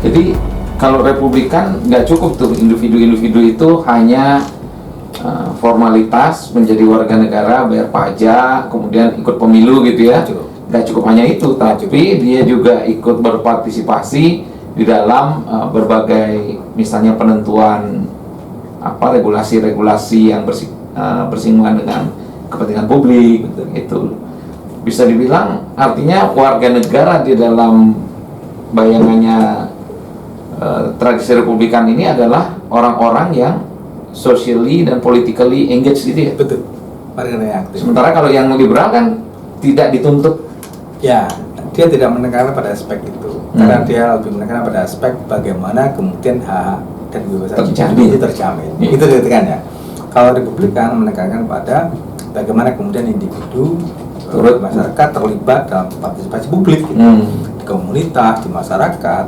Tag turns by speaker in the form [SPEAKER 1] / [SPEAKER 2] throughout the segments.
[SPEAKER 1] Jadi kalau Republikan nggak cukup tuh individu-individu itu hanya formalitas menjadi warga negara, bayar pajak, kemudian ikut pemilu gitu ya. Nggak cukup hanya itu, tapi dia juga ikut berpartisipasi di dalam berbagai misalnya penentuan regulasi-regulasi yang bersinggungan dengan kepentingan publik itu. Bisa dibilang artinya warga negara di dalam bayangannya tradisi Republikan ini adalah orang-orang yang socially dan politically engaged gitu ya.
[SPEAKER 2] Betul. Warga negara aktif.
[SPEAKER 1] Sementara kalau yang liberal kan tidak dituntut.
[SPEAKER 2] Ya, dia tidak menekankan pada aspek itu, karena dia lebih menekankan pada aspek bagaimana kemudian hak dan kebebasan itu terjamin. Itu ditekan ya. Kalau Republikan menekankan pada bagaimana kemudian individu masyarakat terlibat dalam partisipasi publik gitu. Di komunitas, di masyarakat,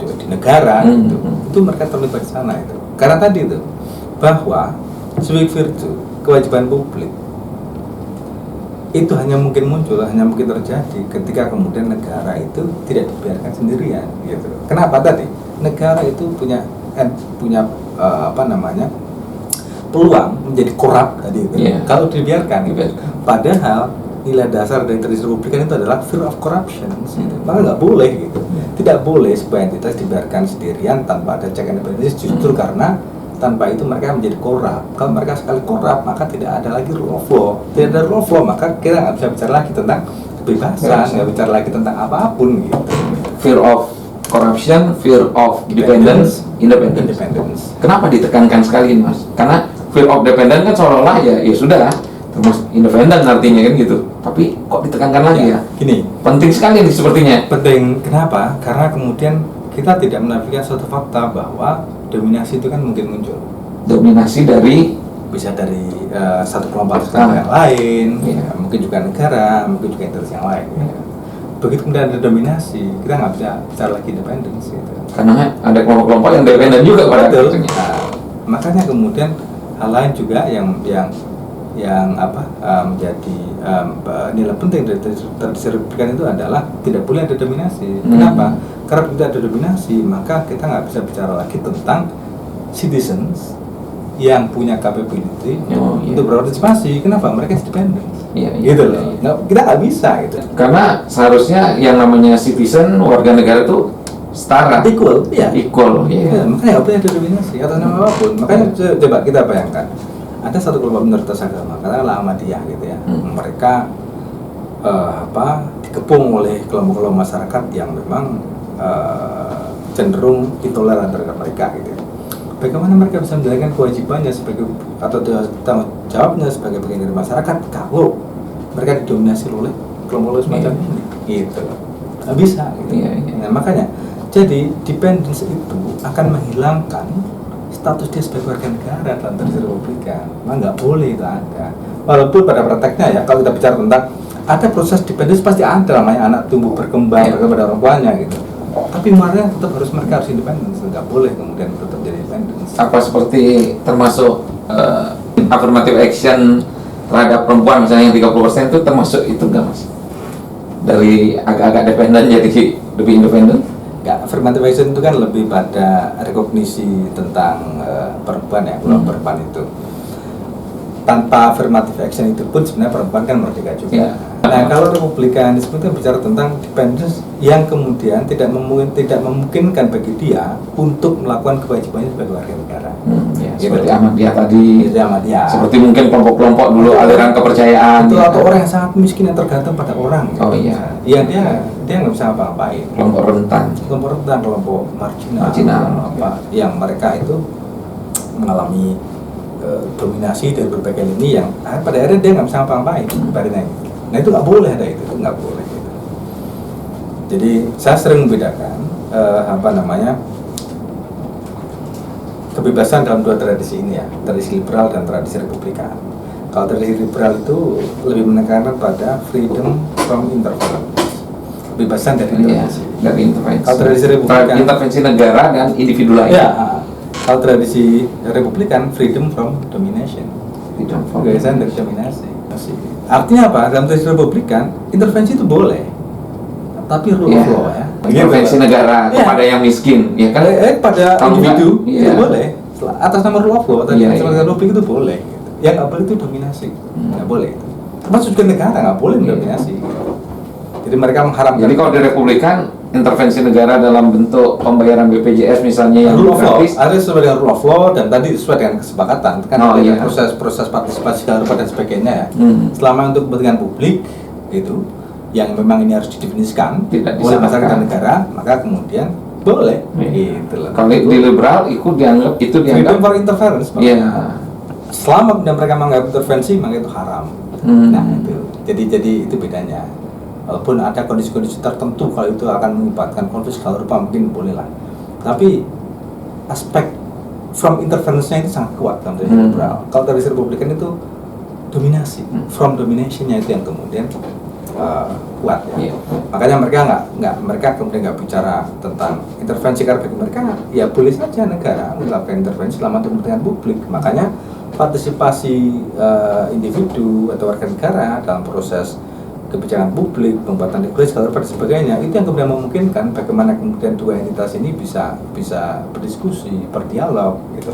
[SPEAKER 2] di negara itu mereka terlibat di sana itu. Karena tadi itu bahwa civic virtue, kewajiban publik itu hanya mungkin muncul, hanya mungkin terjadi ketika kemudian negara itu tidak dibiarkan sendirian gitu. Kenapa tadi? Negara itu punya peluang menjadi korup tadi itu. Kalau dibiarkan gitu. Padahal nilai dasar dari tradisi Republikan itu adalah fear of corruption gitu. Maka nggak boleh gitu. Tidak boleh sebuah entitas dibiarkan sendirian tanpa ada check and balance, justru karena tanpa itu mereka menjadi korup. Kalau mereka sekali korup, maka tidak ada lagi rule of law. Tidak ada rule of law, maka kita nggak bisa bicara lagi tentang kebebasan, nggak bicara lagi tentang apapun gitu.
[SPEAKER 1] Fear of corruption, fear of independence. Kenapa ditekankan sekali ini, Mas? Karena fear of dependence kan seolah-olah ya sudah terus independen artinya kan gitu. Tapi kok ditekankan lagi ya?
[SPEAKER 2] Gini,
[SPEAKER 1] penting sekali nih sepertinya.
[SPEAKER 2] Penting, kenapa? Karena kemudian kita tidak menafikan suatu fakta bahwa dominasi itu kan mungkin muncul.
[SPEAKER 1] Dominasi dari
[SPEAKER 2] bisa dari satu kelompok yang lain, mungkin juga negara, mungkin juga interest yang lain. Begitu kemudian ada dominasi, kita nggak bisa bicara lagi independence gitu.
[SPEAKER 1] Karena ada kelompok-kelompok yang independen juga pada akhirnya.
[SPEAKER 2] Makanya kemudian hal lain juga yang menjadi nilai penting dari tradisi Republikan itu adalah tidak boleh ada dominasi. Kenapa? Karena tidak ada dominasi, maka kita nggak bisa bicara lagi tentang citizens yang punya capability untuk berpartisipasi. Kenapa? Mereka independen. Gitu loh. Kita nggak bisa gitu.
[SPEAKER 1] Karena seharusnya yang namanya citizen, warga negara itu setara.
[SPEAKER 2] Equal.
[SPEAKER 1] Makanya
[SPEAKER 2] nggak boleh ada dominasi atas nama apapun. Makanya coba kita bayangkan. Ada satu kelompok minoritas agama, katakanlah Ahmadiyah gitu ya. Mereka dikepung oleh kelompok-kelompok masyarakat yang memang cenderung intoleran terhadap mereka gitu. Bagaimana mereka bisa menjalankan kewajibannya atau tanggung jawabnya sebagai bagian dari masyarakat kalau mereka didominasi oleh kelompok semacam ini gitu. Nggak bisa gitu. Nah, makanya jadi dependence itu akan menghilangkan status dia sebagai warga negara dalam tradisi Republikan. Memang nggak boleh itu ada. Walaupun pada prakteknya ya, kalau kita bicara tentang ada proses dependence pasti ada, namanya anak tumbuh berkembang kepada orang tuanya gitu. Tapi makanya tetap mereka harus independen, nggak boleh kemudian tetap jadi independen.
[SPEAKER 1] Apa seperti termasuk affirmative action terhadap perempuan misalnya yang 30% itu termasuk itu nggak, Mas? Dari agak-agak dependen jadi lebih independen?
[SPEAKER 2] Nggak, affirmative action itu kan lebih pada rekognisi tentang perempuan ya, perempuan itu. Tanpa affirmative action itu pun sebenarnya perempuan kan merdeka juga. Nah, kalau Republikanisme itu bicara tentang dependence yang kemudian tidak memungkinkan bagi dia untuk melakukan kewajibannya sebagai warga negara.
[SPEAKER 1] Seperti Ahmadiyah tadi. Seperti mungkin kelompok-kelompok dulu aliran kepercayaan.
[SPEAKER 2] Atau orang yang sangat miskin yang tergantung pada orang. Iya, dia nggak bisa apa-apain.
[SPEAKER 1] Kelompok rentan,
[SPEAKER 2] kelompok marginal. Yang mereka itu mengalami dominasi dari berbagai lini yang pada akhirnya dia nggak bisa apa-apain. Nah itu nggak boleh ada itu nggak boleh gitu. Jadi saya sering membedakan kebebasan dalam dua tradisi ini ya, tradisi liberal dan tradisi Republikan. Kalau tradisi liberal itu lebih menekankan pada freedom from interference, kebebasan dari intervensi. Kalau tradisi Republikan
[SPEAKER 1] intervensi negara dan individu lain.
[SPEAKER 2] Kalau tradisi Republikan freedom from domination, kebebasan dari dominasi. Artinya apa? Dalam tradisi Republikan intervensi itu boleh, tapi rule of law ya.
[SPEAKER 1] Intervensi negara
[SPEAKER 2] Iya.
[SPEAKER 1] kepada yang miskin, ya kan?
[SPEAKER 2] Pada
[SPEAKER 1] Kalau
[SPEAKER 2] individu
[SPEAKER 1] nggak,
[SPEAKER 2] itu
[SPEAKER 1] iya.
[SPEAKER 2] boleh. Atas nama rule of law, tadi
[SPEAKER 1] Iya,
[SPEAKER 2] sebagai
[SPEAKER 1] iya.
[SPEAKER 2] publik itu boleh. Gitu. Yang nggak boleh itu dominasi, nggak boleh. Termasuk juga negara nggak boleh mendominasi. Jadi mereka mengharamkan.
[SPEAKER 1] Jadi kalau di Republikan, intervensi negara dalam bentuk pembayaran BPJS misalnya yang
[SPEAKER 2] rule of law,
[SPEAKER 1] gratis,
[SPEAKER 2] ada sesuai dengan rule of law dan tadi sesuai dengan kesepakatan kan
[SPEAKER 1] Oh,
[SPEAKER 2] ada
[SPEAKER 1] iya.
[SPEAKER 2] proses partisipasi dan sebagainya ya.
[SPEAKER 1] Hmm.
[SPEAKER 2] Selama untuk kepentingan publik itu yang memang ini harus didefinisikan
[SPEAKER 1] Tidak
[SPEAKER 2] oleh masyarakat dan
[SPEAKER 1] disamakan.
[SPEAKER 2] negara, maka kemudian boleh.
[SPEAKER 1] Iya.
[SPEAKER 2] Gitu loh.
[SPEAKER 1] kalau di liberal itu dianggap
[SPEAKER 2] freedom for interference. Pak.
[SPEAKER 1] Iya.
[SPEAKER 2] Selama kemudian mereka menganggap intervensi, maka itu haram.
[SPEAKER 1] Hmm.
[SPEAKER 2] Nah itu, jadi itu bedanya. Walaupun ada kondisi-kondisi tertentu kalau itu akan mengakibatkan konflik skala rupa mungkin boleh lah. Tapi aspek from interference-nya itu sangat kuat dalam tradisi liberal. Kalau tradisi Republikan itu dominasi, from domination-nya itu yang kemudian kuat ya.
[SPEAKER 1] Iya.
[SPEAKER 2] Makanya mereka kemudian nggak bicara tentang intervensi karena bagi mereka ya boleh saja negara melakukan intervensi selama untuk kepentingan publik. Makanya partisipasi individu atau warga negara dalam proses kebijakan publik, pembuatan regulasi dan sebagainya itu yang kemudian memungkinkan bagaimana kemudian dua entitas ini bisa berdiskusi, berdialog gitu.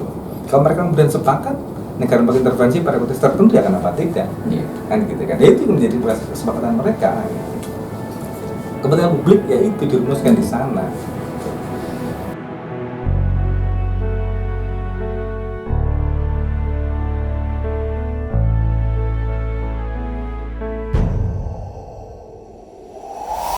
[SPEAKER 2] Kalau mereka kemudian sepakat negara berintervensi pada konteks tertentu ya kenapa tidak?
[SPEAKER 1] Iya.
[SPEAKER 2] Kan gitu kan. Itu yang menjadi kesepakatan mereka. Kepentingan publik ya itu dirumuskan di sana.